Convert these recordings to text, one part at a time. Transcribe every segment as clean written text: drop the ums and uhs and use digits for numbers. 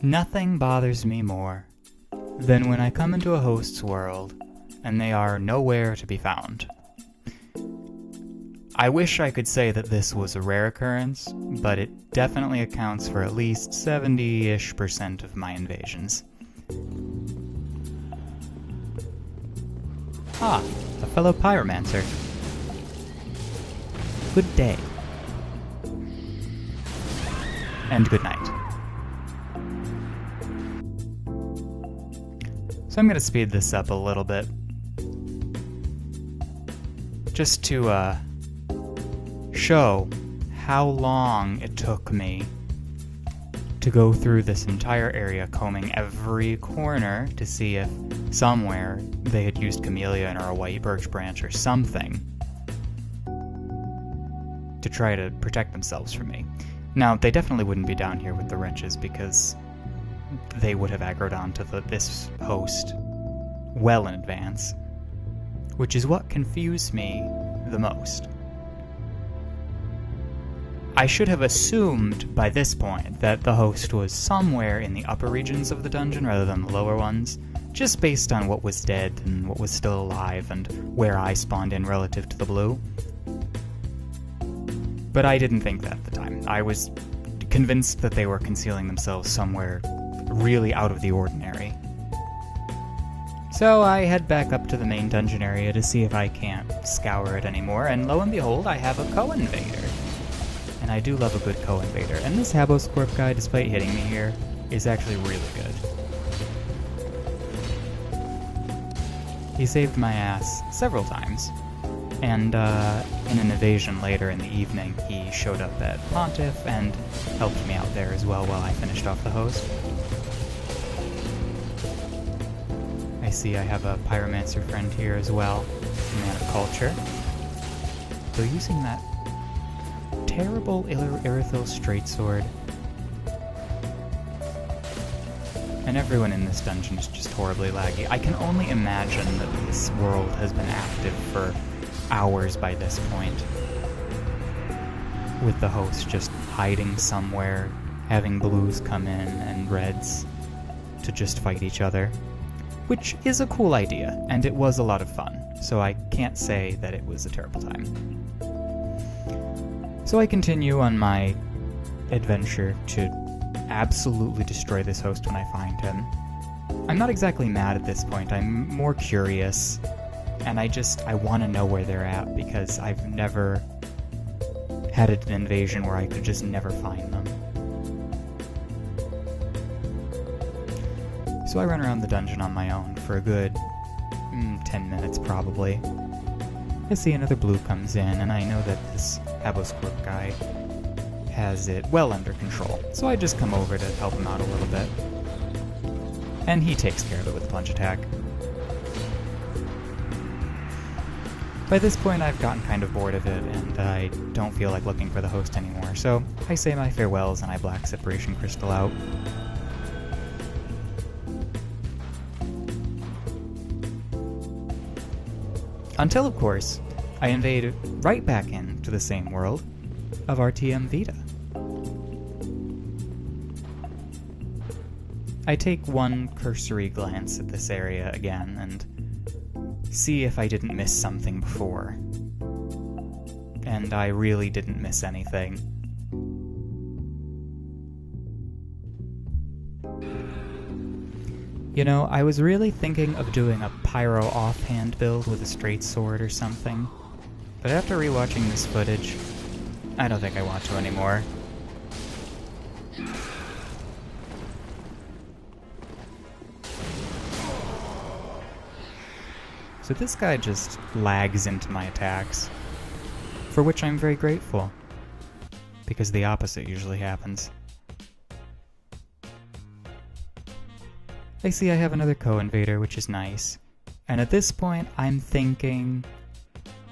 Nothing bothers me more than when I come into a host's world and they are nowhere to be found. I wish I could say that this was a rare occurrence, but it definitely accounts for at least 70-ish% of my invasions. Ah, a fellow pyromancer. Good day. And good night. So I'm going to speed this up a little bit, just to show how long it took me to go through this entire area, combing every corner to see if somewhere they had used camellia or a white birch branch or something to try to protect themselves from me. Now, they definitely wouldn't be down here with the wretches because they would have aggroed onto this host well in advance, which is what confused me the most. I should have assumed by this point that the host was somewhere in the upper regions of the dungeon rather than the lower ones, just based on what was dead and what was still alive and where I spawned in relative to the blue. But I didn't think that at the time. I was convinced that they were concealing themselves somewhere really out of the ordinary. So I head back up to the main dungeon area to see if I can't scour it anymore, and lo and behold, I have a co-invader. And I do love a good co-invader, and this Haboscorp guy, despite hitting me here, is actually really good. He saved my ass several times, and in an evasion later in the evening, he showed up at Pontiff and helped me out there as well while I finished off the host. I see I have a pyromancer friend here as well, a man of culture. So using that terrible Irithyll straight sword. And everyone in this dungeon is just horribly laggy. I can only imagine that this world has been active for hours by this point, with the host just hiding somewhere, having blues come in and reds to just fight each other, which is a cool idea, and it was a lot of fun, so I can't say that it was a terrible time. So I continue on my adventure to absolutely destroy this host when I find him. I'm not exactly mad at this point, I'm more curious, and I want to know where they're at, because I've never had an invasion where I could just never find them. So I run around the dungeon on my own for a good 10 minutes probably. I see another blue comes in, and I know that this Haboscorp guy has it well under control, so I just come over to help him out a little bit. And he takes care of it with a plunge attack. By this point I've gotten kind of bored of it, and I don't feel like looking for the host anymore, so I say my farewells and I black separation crystal out. Until, of course, I invade right back into the same world of RTM Vita. I take one cursory glance at this area again and see if I didn't miss something before. And I really didn't miss anything. You know, I was really thinking of doing a pyro offhand build with a straight sword or something, but after rewatching this footage, I don't think I want to anymore. So this guy just lags into my attacks, for which I'm very grateful, because the opposite usually happens. I see I have another co-invader, which is nice. And at this point, I'm thinking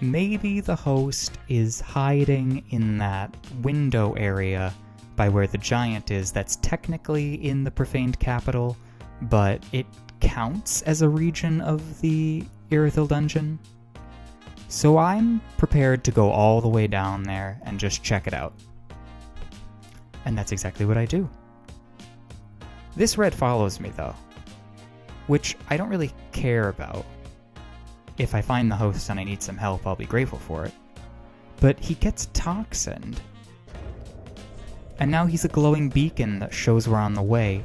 maybe the host is hiding in that window area by where the giant is that's technically in the profaned capital, but it counts as a region of the Irithyll dungeon. So I'm prepared to go all the way down there and just check it out. And that's exactly what I do. This red follows me, though, which I don't really care about. If I find the host and I need some help, I'll be grateful for it. But he gets toxined. And now he's a glowing beacon that shows we're on the way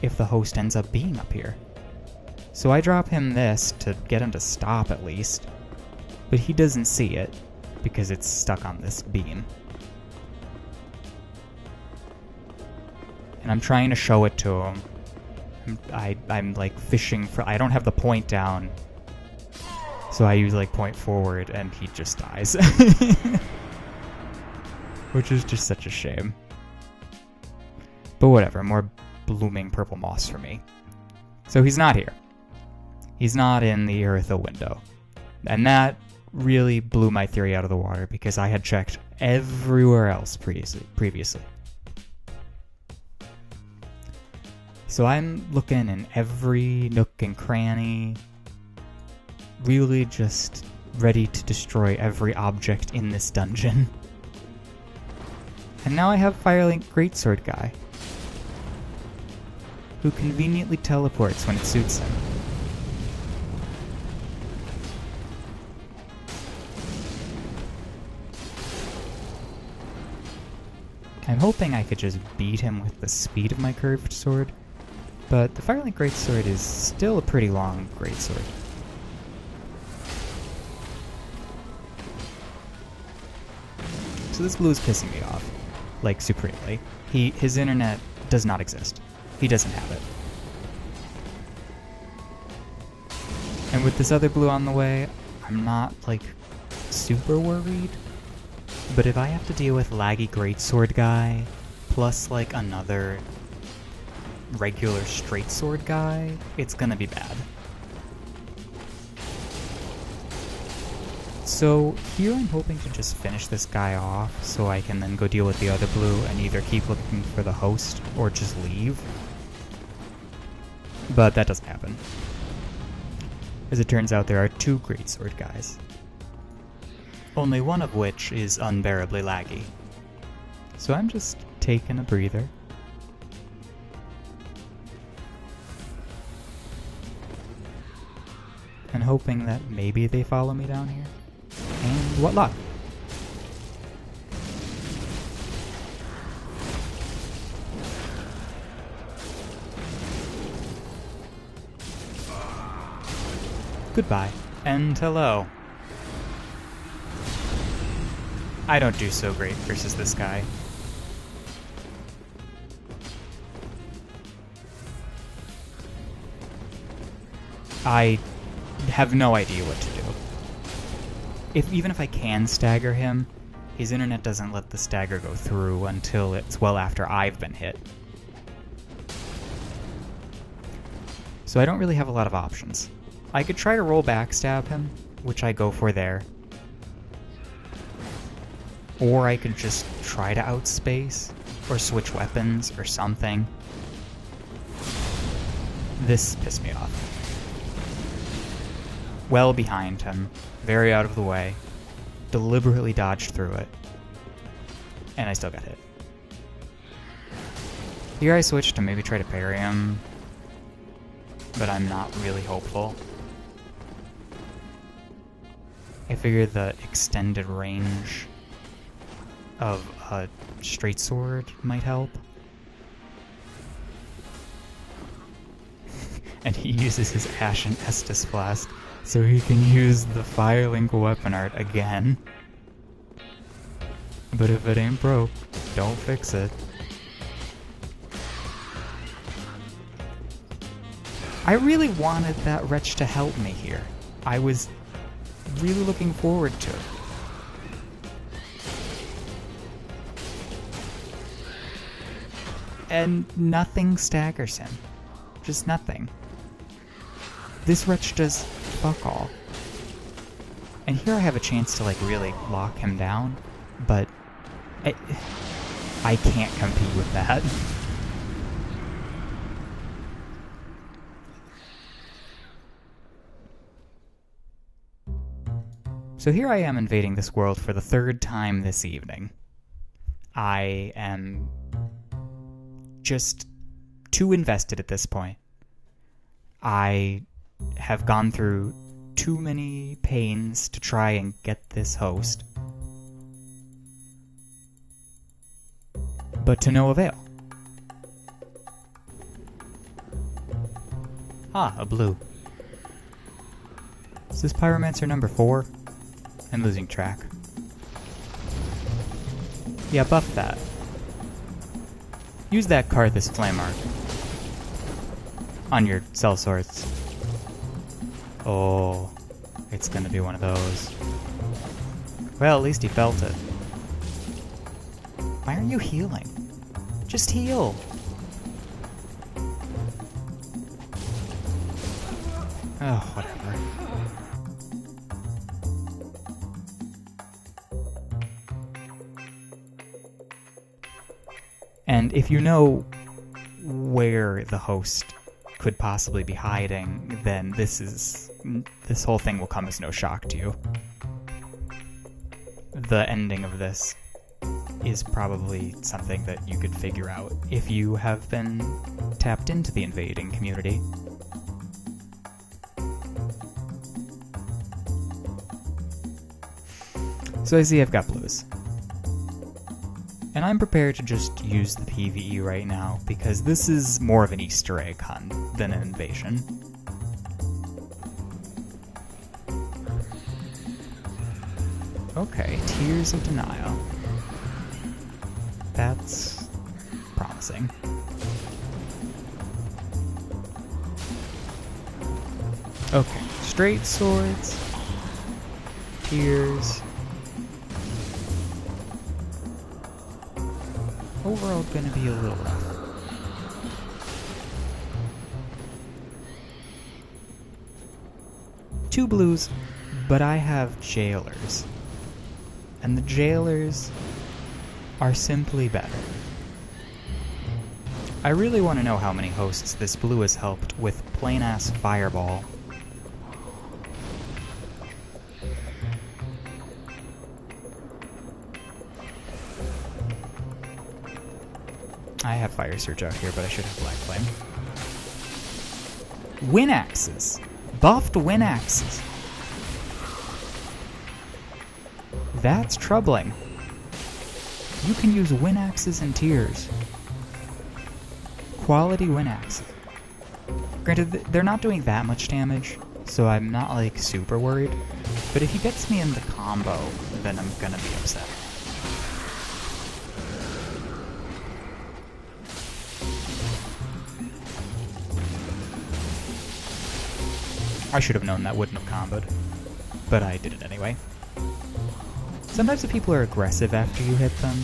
if the host ends up being up here. So I drop him this to get him to stop at least. But he doesn't see it because it's stuck on this beam. And I'm trying to show it to him. I'm like fishing for... I don't have the point down. So I use like point forward and he just dies. Which is just such a shame. But whatever, more blooming purple moss for me. So he's not here. He's not in the Irithyll window. And that really blew my theory out of the water because I had checked everywhere else previously. So I'm looking in every nook and cranny, really just ready to destroy every object in this dungeon. And now I have Firelink Greatsword guy, who conveniently teleports when it suits him. I'm hoping I could just beat him with the speed of my curved sword, but the Firelink Greatsword is still a pretty long greatsword. So this blue is pissing me off, like supremely. His internet does not exist. He doesn't have it. And with this other blue on the way, I'm not, like, super worried. But if I have to deal with laggy greatsword guy, plus, like, another regular straight sword guy, it's gonna be bad. So here I'm hoping to just finish this guy off so I can then go deal with the other blue and either keep looking for the host or just leave. But that doesn't happen. As it turns out, there are two greatsword guys. Only one of which is unbearably laggy. So I'm just taking a breather. And hoping that maybe they follow me down here. And what luck! Goodbye, and hello. I don't do so great versus this guy. I have no idea what to do. Even if I can stagger him, his internet doesn't let the stagger go through until it's well after I've been hit. So I don't really have a lot of options. I could try to roll backstab him, which I go for there. Or I could just try to outspace, or switch weapons, or something. This pissed me off. Well behind him, very out of the way, deliberately dodged through it, and I still got hit. Here I switched to maybe try to parry him, but I'm not really hopeful. I figure the extended range of a straight sword might help. And he uses his Ashen Estus Flask, so he can use the Firelink weapon art again. But if it ain't broke, don't fix it. I really wanted that wretch to help me here. I was really looking forward to it. And nothing staggers him. Just nothing. This wretch does fuck all. And here I have a chance to, like, really lock him down, but I can't compete with that. So here I am invading this world for the third time this evening. I am just too invested at this point. I have gone through too many pains to try and get this host, but to no avail. Ah, a blue. Is this Pyromancer number 4? I'm losing track. Yeah, buff that. Use that Karthus Flame Arc on your sellswords. Oh, it's gonna be one of those. Well, at least he felt it. Why aren't you healing? Just heal! Oh, whatever. And if you know where the host could possibly be hiding, then this whole thing will come as no shock to you. The ending of this is probably something that you could figure out if you have been tapped into the invading community. So I see I've got blues. And I'm prepared to just use the PvE right now, because this is more of an Easter egg hunt than an invasion. Okay, Tears of Denial. That's promising. Okay, straight swords, Tears. Overall gonna be a little rough. Two blues, but I have jailers. And the jailers are simply better. I really want to know how many hosts this blue has helped with plain-ass Fireball. I have Fire Surge out here, but I should have Black Flame. Wind Axes! Buffed Wind Axes! That's troubling. You can use Wind Axes and Tears. Quality Wind Axes. Granted, they're not doing that much damage, so I'm not, like, super worried. But if he gets me in the combo, then I'm gonna be upset. I should have known that wouldn't have comboed, but I did it anyway. Sometimes if people are aggressive after you hit them,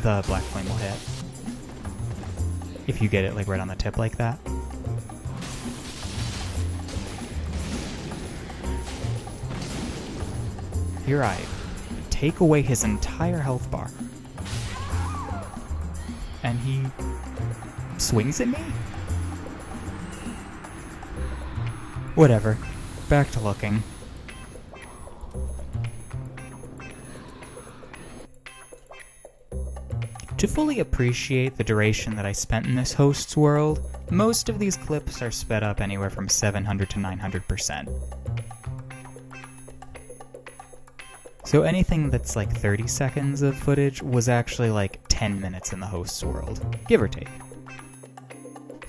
the Black Flame will hit. If you get it like right on the tip like that. Here I take away his entire health bar. And he swings at me? Whatever. Back to looking. To fully appreciate the duration that I spent in this host's world, most of these clips are sped up anywhere from 700 to 900%. So anything that's like 30 seconds of footage was actually like 10 minutes in the host's world, give or take.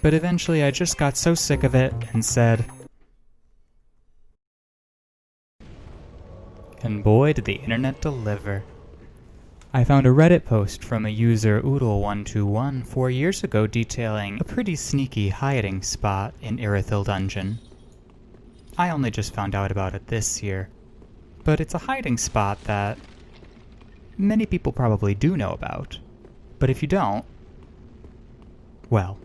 But eventually I just got so sick of it and said, and boy did the internet deliver. I found a Reddit post from a user Oodle121 4 years ago detailing a pretty sneaky hiding spot in Irithyll dungeon. I only just found out about it this year, but it's a hiding spot that many people probably do know about. But if you don't, well.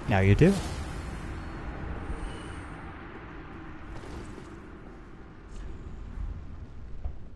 Now you do.